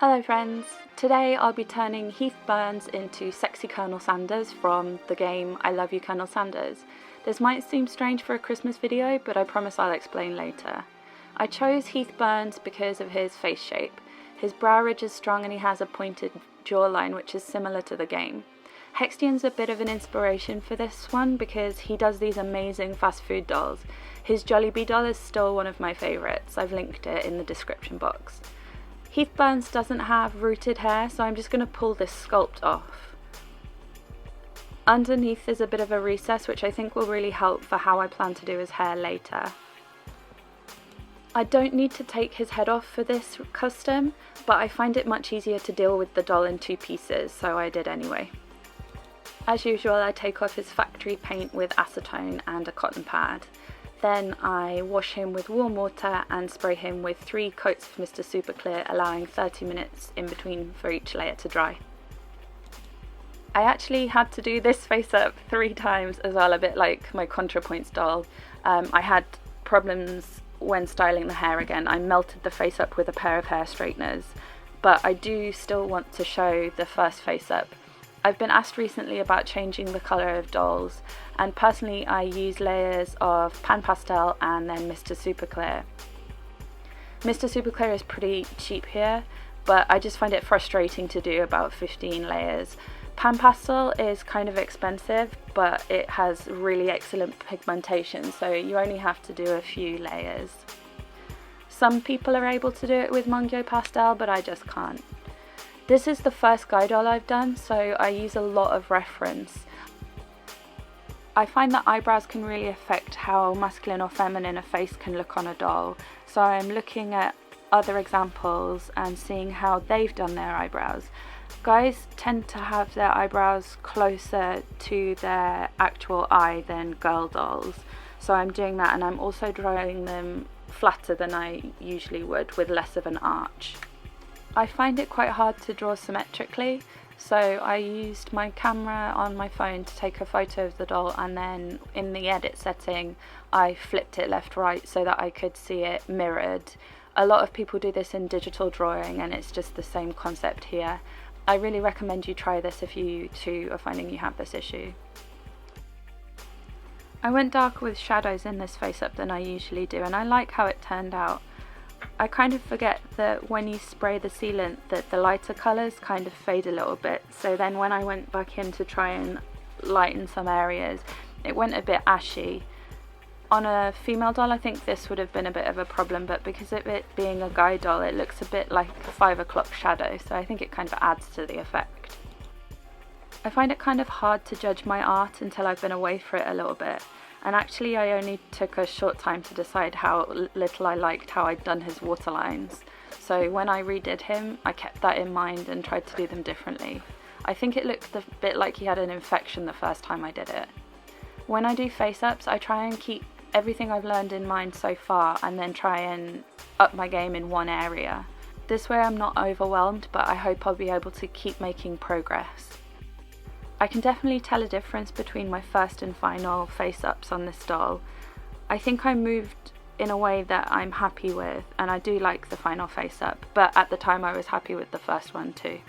Hello friends, today I'll be turning Heath Burns into sexy Colonel Sanders from the game I Love You Colonel Sanders. This might seem strange for a Christmas video, but I promise I'll explain later. I chose Heath Burns because of his face shape. His brow ridge is strong and he has a pointed jawline which is similar to the game. Hextian's a bit of an inspiration for this one because he does these amazing fast food dolls. His Jolibee doll is still one of my favourites. I've linked it in the description box. Heath Burns doesn't have rooted hair, so I'm just going to pull this sculpt off. Underneath is a bit of a recess, which I think will really help for how I plan to do his hair later. I don't need to take his head off for this custom, but I find it much easier to deal with the doll in two pieces, so I did anyway. As usual, I take off his factory paint with acetone and a cotton pad. Then I wash him with warm water and spray him with 3 coats of Mr. Super Clear, allowing 30 minutes in between for each layer to dry. I actually had to do this face up 3 times as well, a bit like my ContraPoints doll. I had problems when styling the hair again. I melted the face up with a pair of hair straighteners, but I do still want to show the first face up. I've been asked recently about changing the colour of dolls, and personally I use layers of Pan Pastel and then Mr. Super Clear. Mr. Super Clear is pretty cheap here, but I just find it frustrating to do about 15 layers. Pan Pastel is kind of expensive, but it has really excellent pigmentation, so you only have to do a few layers. Some people are able to do it with Mungyo Pastel, but I just can't. This is the first guy doll I've done, so I use a lot of reference. I find that eyebrows can really affect how masculine or feminine a face can look on a doll, so I'm looking at other examples and seeing how they've done their eyebrows. Guys tend to have their eyebrows closer to their actual eye than girl dolls, so I'm doing that, and I'm also drawing them flatter than I usually would, with less of an arch. I find it quite hard to draw symmetrically, so I used my camera on my phone to take a photo of the doll, and then in the edit setting I flipped it left-right so that I could see it mirrored. A lot of people do this in digital drawing and it's just the same concept here. I really recommend you try this if you too are finding you have this issue. I went darker with shadows in this face up than I usually do, and I like how it turned out. I kind of forget that when you spray the sealant that the lighter colours kind of fade a little bit, so then when I went back in to try and lighten some areas, it went a bit ashy. On a female doll I think this would have been a bit of a problem, but because of it being a guy doll it looks a bit like a 5 o'clock shadow, so I think it kind of adds to the effect. I find it kind of hard to judge my art until I've been away for it a little bit. And actually I only took a short time to decide how little I liked how I'd done his waterlines. So when I redid him, I kept that in mind and tried to do them differently. I think it looked a bit like he had an infection the first time I did it. When I do face-ups, I try and keep everything I've learned in mind so far and then try and up my game in one area. This way I'm not overwhelmed, but I hope I'll be able to keep making progress. I can definitely tell a difference between my first and final face-ups on this doll. I think I moved in a way that I'm happy with, and I do like the final face-up, but at the time I was happy with the first one too.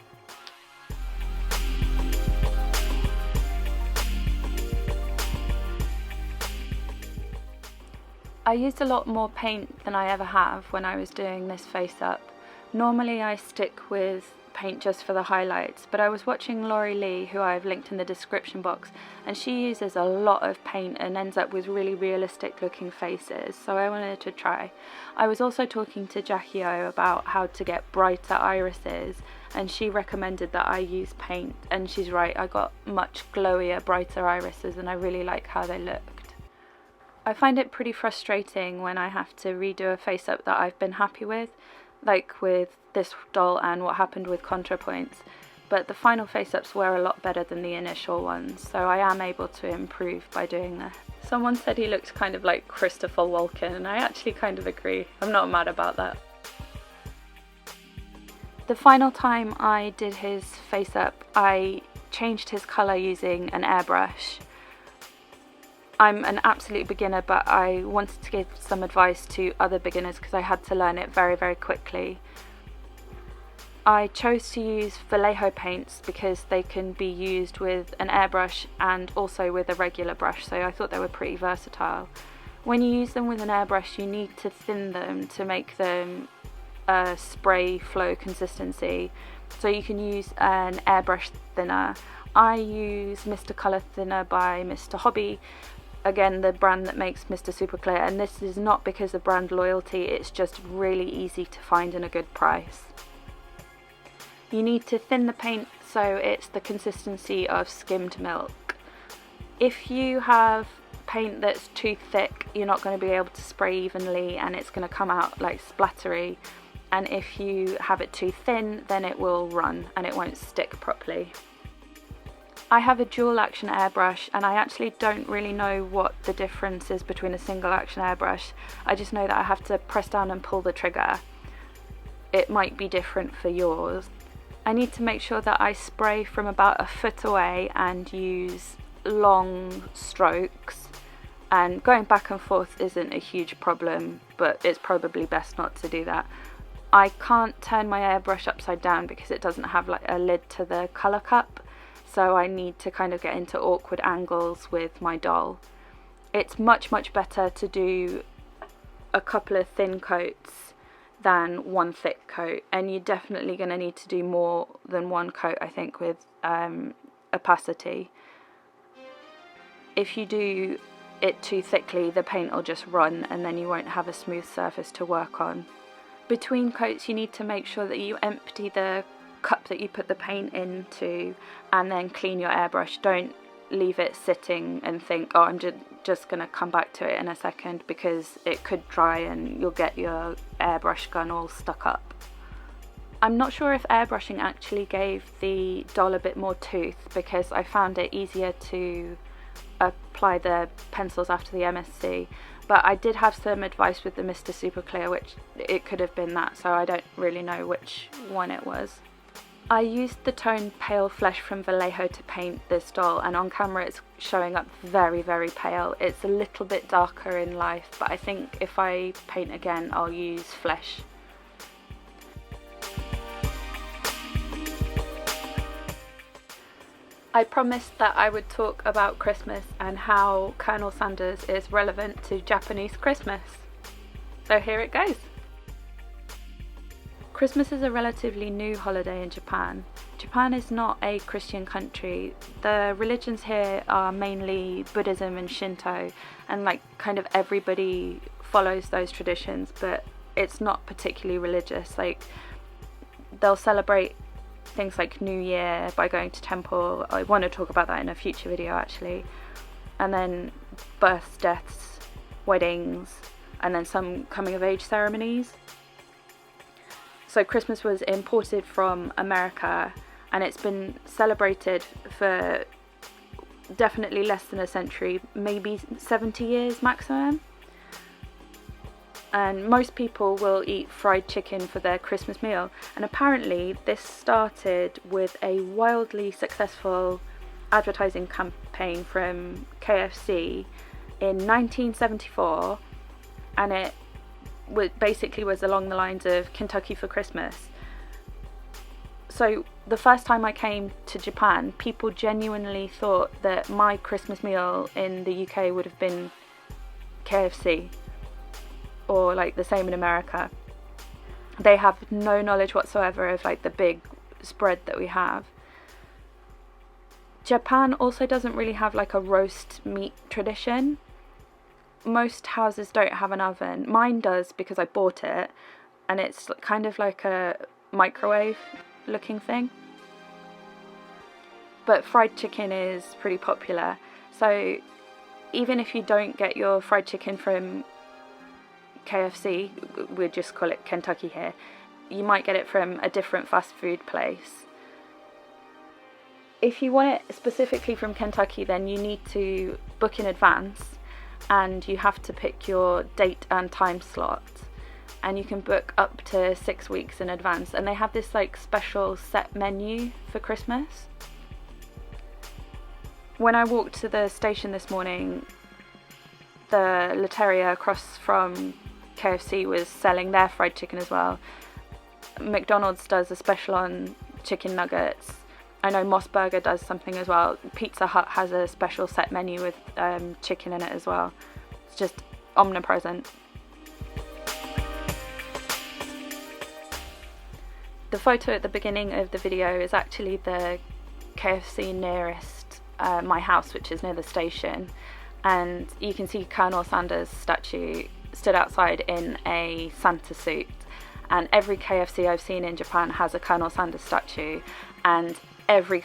I used a lot more paint than I ever have when I was doing this face-up. Normally I stick with paint just for the highlights, but I was watching Leigh, who I've linked in the description box, and she uses a lot of paint and ends up with really realistic looking faces, so I wanted to try. I was also talking to Jacky about how to get brighter irises, and she recommended that I use paint, and she's right, I got much glowier, brighter irises and I really like how they looked. I find it pretty frustrating when I have to redo a face up that I've been happy with, like with this doll and what happened with ContraPoints, but the final face-ups were a lot better than the initial ones, so I am able to improve by doing this. Someone said he looked kind of like Christopher Walken, and I actually kind of agree. I'm not mad about that. The final time I did his face-up, I changed his colour using an airbrush. I'm an absolute beginner, but I wanted to give some advice to other beginners because I had to learn it very, very quickly. I chose to use Vallejo paints because they can be used with an airbrush and also with a regular brush, so I thought they were pretty versatile. When you use them with an airbrush, you need to thin them to make them a spray flow consistency, so you can use an airbrush thinner. I use Mr. Colour Thinner by Mr. Hobby, again the brand that makes Mr. Super Clear, and this is not because of brand loyalty, it's just really easy to find and a good price. You need to thin the paint so it's the consistency of skimmed milk. If you have paint that's too thick, you're not going to be able to spray evenly and it's going to come out like splattery, and if you have it too thin then it will run and it won't stick properly. I have a dual action airbrush and I actually don't really know what the difference is between a single action airbrush. I just know that I have to press down and pull the trigger. It might be different for yours. I need to make sure that I spray from about a foot away and use long strokes, and going back and forth isn't a huge problem, but it's probably best not to do that. I can't turn my airbrush upside down because it doesn't have like a lid to the colour cup, so I need to kind of get into awkward angles with my doll. It's much better to do a couple of thin coats than one thick coat, and you're definitely going to need to do more than one coat, I think, with opacity. If you do it too thickly, the paint will just run and then you won't have a smooth surface to work on. Between coats you need to make sure that you empty the cup that you put the paint into and then clean your airbrush. Don't leave it sitting and think, oh, I'm just going to come back to it in a second, because it could dry and you'll get your airbrush gun all stuck up. I'm not sure if airbrushing actually gave the doll a bit more tooth, because I found it easier to apply the pencils after the MSC, but I did have some advice with the Mr. Super Clear, which it could have been that, so I don't really know which one it was. I used the tone Pale Flesh from Vallejo to paint this doll, and on camera it's showing up very pale. It's a little bit darker in life, but I think if I paint again I'll use Flesh. I promised that I would talk about Christmas and how Colonel Sanders is relevant to Japanese Christmas. So here it goes. Christmas is a relatively new holiday in Japan. Japan is not a Christian country. The religions here are mainly Buddhism and Shinto, and like kind of everybody follows those traditions, but it's not particularly religious. Like, they'll celebrate things like New Year by going to temple. I want to talk about that in a future video actually. And then births, deaths, weddings, and then some coming of age ceremonies. So Christmas was imported from America and it's been celebrated for definitely less than a century, maybe 70 years maximum. And most people will eat fried chicken for their Christmas meal, and apparently this started with a wildly successful advertising campaign from KFC in 1974, and it basically was along the lines of Kentucky for Christmas. So the first time I came to Japan, people genuinely thought that my Christmas meal in the UK would have been KFC, or like the same in America. They have no knowledge whatsoever of like the big spread that we have. Japan also doesn't really have like a roast meat tradition. Most houses don't have an oven. Mine does because I bought it, and it's kind of like a microwave looking thing. But fried chicken is pretty popular. So even if you don't get your fried chicken from KFC, we just call it Kentucky here, you might get it from a different fast food place. If you want it specifically from Kentucky, then you need to book in advance, and you have to pick your date and time slot, and you can book up to 6 weeks in advance, and they have this like special set menu for Christmas. When I walked to the station this morning, the atelier across from KFC was selling their fried chicken as well. McDonald's does a special on chicken nuggets. I know Moss Burger does something as well. Pizza Hut has a special set menu with chicken in it as well. It's just omnipresent. The photo at the beginning of the video is actually the KFC nearest my house, which is near the station, and you can see Colonel Sanders' statue stood outside in a Santa suit, and every KFC I've seen in Japan has a Colonel Sanders statue, and every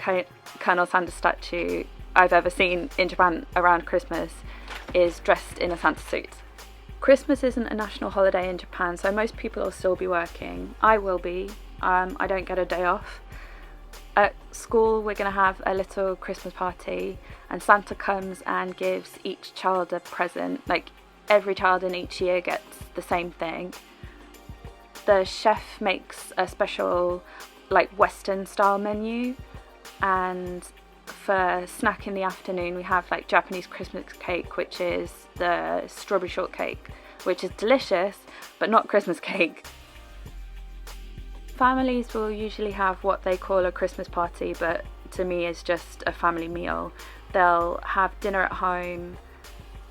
Colonel Sanders statue I've ever seen in Japan around Christmas is dressed in a Santa suit. Christmas isn't a national holiday in Japan, so most people will still be working. I will be. I don't get a day off. At school we're going to have a little Christmas party, and Santa comes and gives each child a present. Like, every child in each year gets the same thing. The chef makes a special, like, Western style menu, and for snack in the afternoon we have like Japanese Christmas cake, which is the strawberry shortcake, which is delicious but not Christmas cake. Families will usually have what they call a Christmas party, but to me is just a family meal. They'll have dinner at home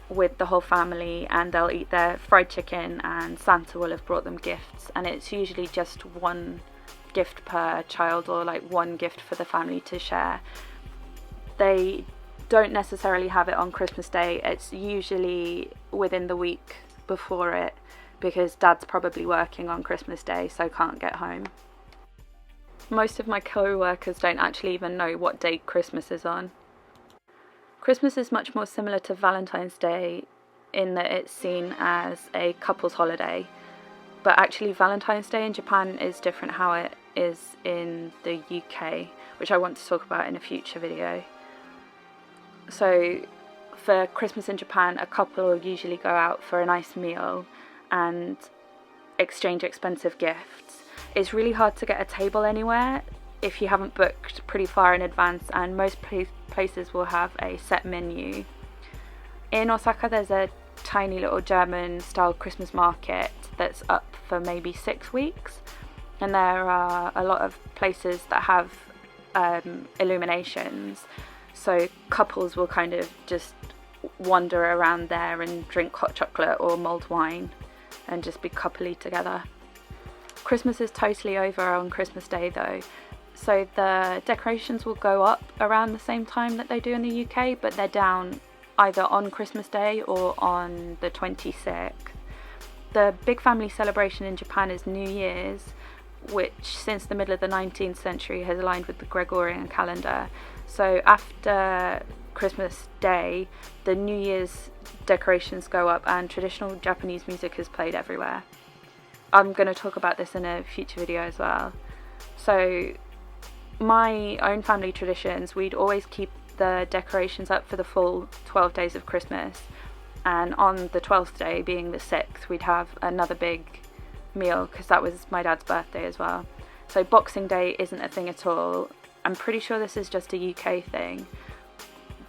with the whole family, and they'll eat their fried chicken, and Santa will have brought them gifts, and it's usually just one gift per child, or like one gift for the family to share. They don't necessarily have it on Christmas Day. It's usually within the week before it, because Dad's probably working on Christmas Day, so can't get home. Most of my co-workers don't actually even know what date Christmas is on. Christmas is much more similar to Valentine's Day in that it's seen as a couple's holiday, but actually Valentine's Day in Japan is different how it is in the UK, which I want to talk about in a future video. So for Christmas in Japan, a couple will usually go out for a nice meal and exchange expensive gifts. It's really hard to get a table anywhere if you haven't booked pretty far in advance, and most places will have a set menu. In Osaka there's a tiny little German style Christmas market that's up for maybe 6 weeks, and there are a lot of places that have illuminations, so couples will kind of just wander around there and drink hot chocolate or mulled wine and just be coupley together. Christmas is totally over on Christmas Day though, so the decorations will go up around the same time that they do in the UK, but they're down either on Christmas Day or on the 26th. The big family celebration in Japan is New Year's, which since the middle of the 19th century has aligned with the Gregorian calendar. So after Christmas Day, the New Year's decorations go up and traditional Japanese music is played everywhere. I'm going to talk about this in a future video as well. So my own family traditions, we'd always keep the decorations up for the full 12 days of Christmas, and on the 12th day, being the 6th, we'd have another big meal because that was my dad's birthday as well. So Boxing Day isn't a thing at all. I'm pretty sure this is just a UK thing,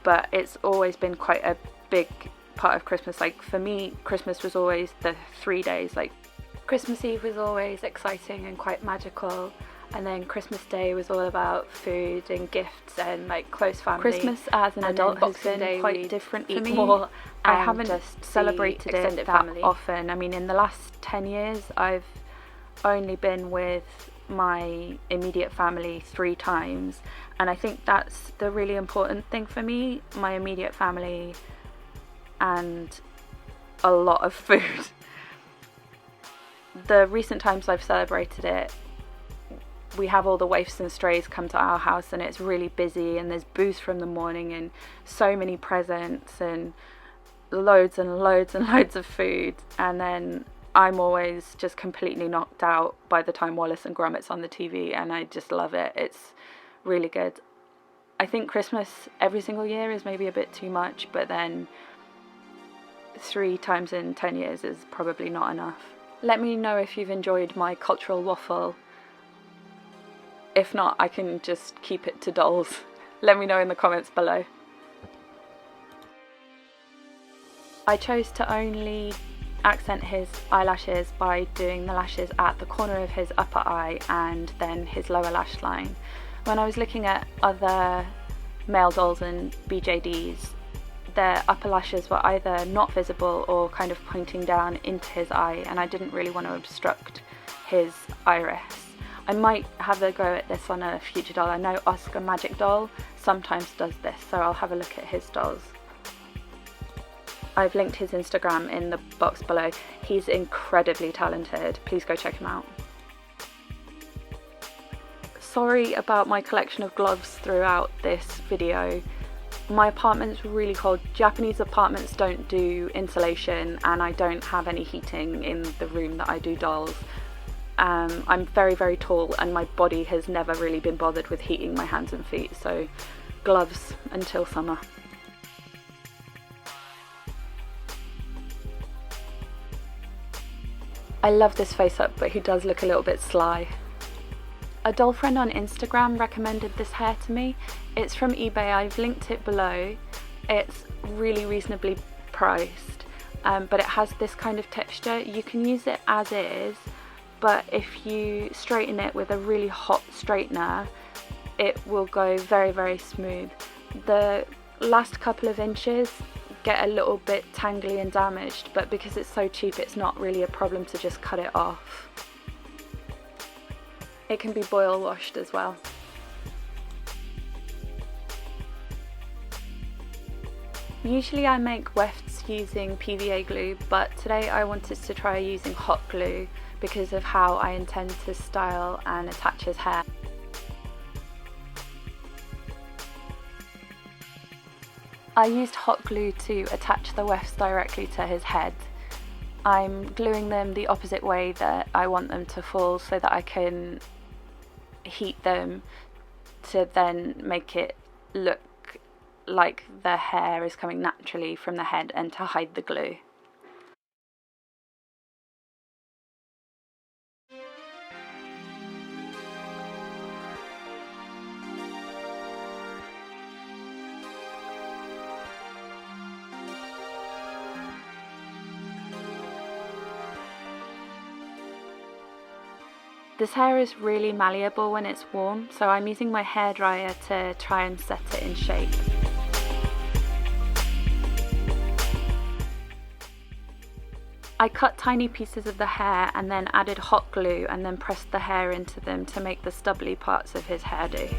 but it's always been quite a big part of Christmas. Like for me, Christmas was always the 3 days. Like Christmas Eve was always exciting and quite magical, and then Christmas Day was all about food and gifts and like close family. Christmas as an adult has been quite different for me. More, I haven't just celebrated it that family often. I mean, in the last 10 years I've only been with my immediate family 3 times, and I think that's the really important thing for me, my immediate family and a lot of food. The recent times I've celebrated it, we have all the waifs and strays come to our house, and it's really busy, and there's booze from the morning and so many presents and loads and loads and loads of food, and then I'm always just completely knocked out by the time Wallace and Gromit's on the TV, and I just love it. It's really good. I think Christmas every single year is maybe a bit too much, but then 3 times in 10 years is probably not enough. Let me know if you've enjoyed my cultural waffle. If not, I can just keep it to dolls. Let me know in the comments below. I chose to only accent his eyelashes by doing the lashes at the corner of his upper eye and then his lower lash line. When I was looking at other male dolls and BJDs, their upper lashes were either not visible or kind of pointing down into his eye, and I didn't really want to obstruct his iris. I might have a go at this on a future doll. I know Oscar Magic Doll sometimes does this, so I'll have a look at his dolls. I've linked his Instagram in the box below. He's incredibly talented. Please go check him out. Sorry about my collection of gloves throughout this video. My apartment's really cold. Japanese apartments don't do insulation, and I don't have any heating in the room that I do dolls. I'm very, very tall, and my body has never really been bothered with heating my hands and feet, so gloves until summer. I love this face up, but he does look a little bit sly. A doll friend on Instagram recommended this hair to me. It's from eBay, I've linked it below. It's really reasonably priced, but it has this kind of texture. You can use it as is, but if you straighten it with a really hot straightener, it will go very, very smooth. The last couple of inches get a little bit tangly and damaged, but because it's so cheap, it's not really a problem to just cut it off. It can be boil washed as well. Usually I make wefts using PVA glue, but today I wanted to try using hot glue because of how I intend to style and attach his hair. I used hot glue to attach the wefts directly to his head. I'm gluing them the opposite way that I want them to fall so that I can heat them to then make it look like the hair is coming naturally from the head and to hide the glue. This hair is really malleable when it's warm, so I'm using my hairdryer to try and set it in shape. I cut tiny pieces of the hair and then added hot glue and then pressed the hair into them to make the stubbly parts of his hairdo.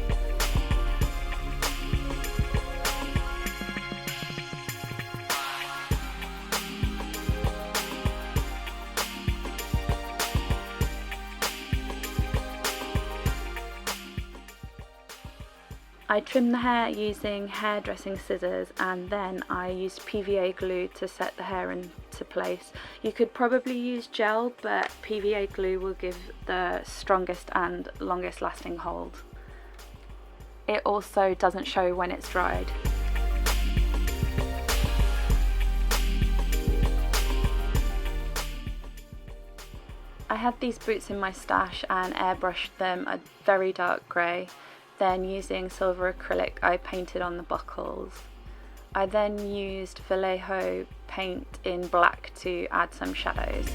I trimmed the hair using hairdressing scissors, and then I used PVA glue to set the hair into place. You could probably use gel, but PVA glue will give the strongest and longest lasting hold. It also doesn't show when it's dried. I had these boots in my stash and airbrushed them a very dark grey. Then using silver acrylic I painted on the buckles. I then used Vallejo paint in black to add some shadows.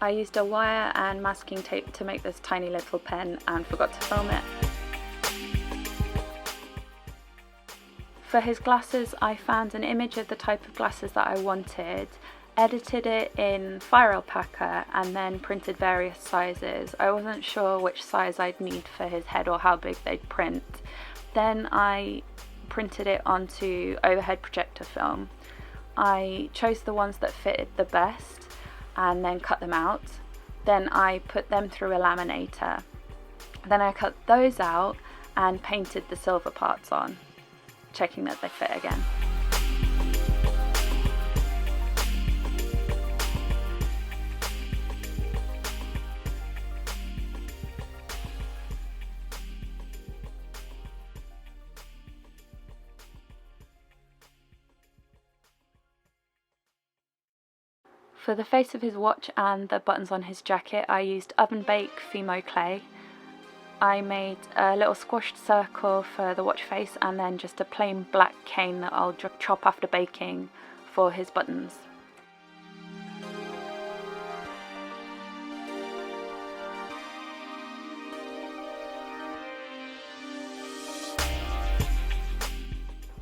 I used a wire and masking tape to make this tiny little pen and forgot to film it. For his glasses, I found an image of the type of glasses that I wanted, edited it in Fire Alpaca, and then printed various sizes. I wasn't sure which size I'd need for his head or how big they'd print. Then I printed it onto overhead projector film. I chose the ones that fitted the best and then cut them out. Then I put them through a laminator. Then I cut those out and painted the silver parts on, checking that they fit again. For the face of his watch and the buttons on his jacket, I used oven bake Fimo clay. I made a little squashed circle for the watch face and then just a plain black cane that I'll chop after baking for his buttons.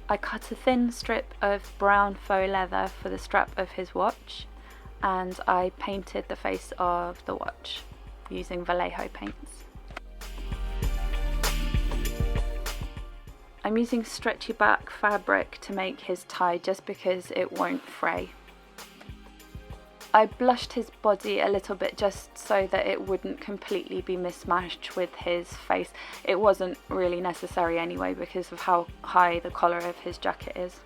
I cut a thin strip of brown faux leather for the strap of his watch, and I painted the face of the watch using Vallejo paints. I'm using stretchy back fabric to make his tie just because it won't fray. I blushed his body a little bit just so that it wouldn't completely be mismatched with his face. It wasn't really necessary anyway because of how high the collar of his jacket is.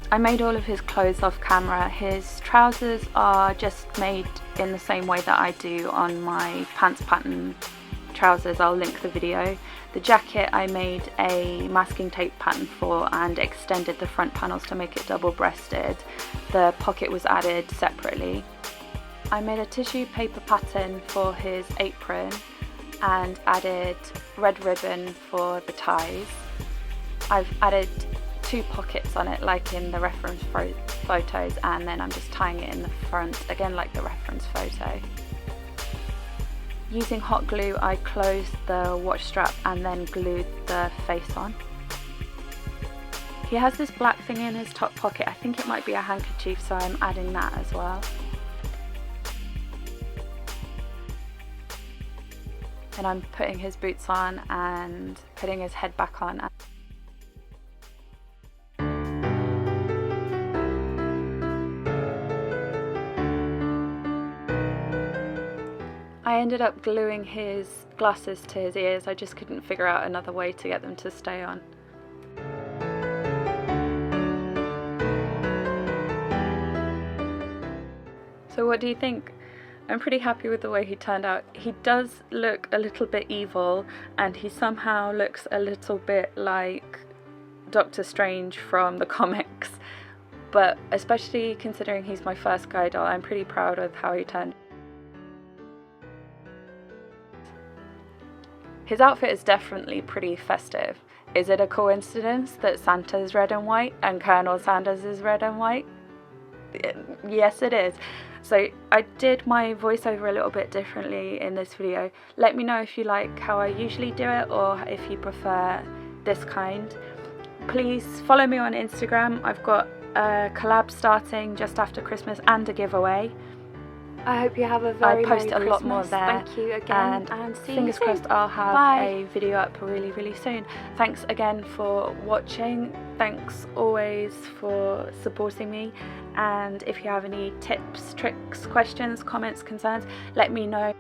I made all of his clothes off camera. His trousers are just made in the same way that I do on my pants pattern trousers. I'll link the video. The jacket I made a masking tape pattern for and extended the front panels to make it double breasted. The pocket was added separately. I made a tissue paper pattern for his apron and added red ribbon for the ties. I've added 2 pockets on it like in the reference photos, and then I'm just tying it in the front again like the reference photo. Using hot glue I closed the watch strap and then glued the face on. He has this black thing in his top pocket. I think it might be a handkerchief, so I'm adding that as well. And I'm putting his boots on and putting his head back on. I ended up gluing his glasses to his ears. I just couldn't figure out another way to get them to stay on. So what do you think? I'm pretty happy with the way he turned out. He does look a little bit evil, and he somehow looks a little bit like Doctor Strange from the comics. But especially considering he's my first guy doll, I'm pretty proud of how he turned out. His outfit is definitely pretty festive. Is it a coincidence that Santa's red and white and Colonel Sanders is red and white? Yes, it is. So I did my voiceover a little bit differently in this video. Let me know if you like how I usually do it or if you prefer this kind. Please follow me on Instagram. I've got a collab starting just after Christmas and a giveaway. I hope you have a very I post Merry a lot Christmas. more there. Thank you again, and see fingers you soon. crossed I'll have Bye. a video up really soon. Thanks again for watching. Thanks always for supporting me, and if you have any tips, tricks, questions, comments, concerns, let me know.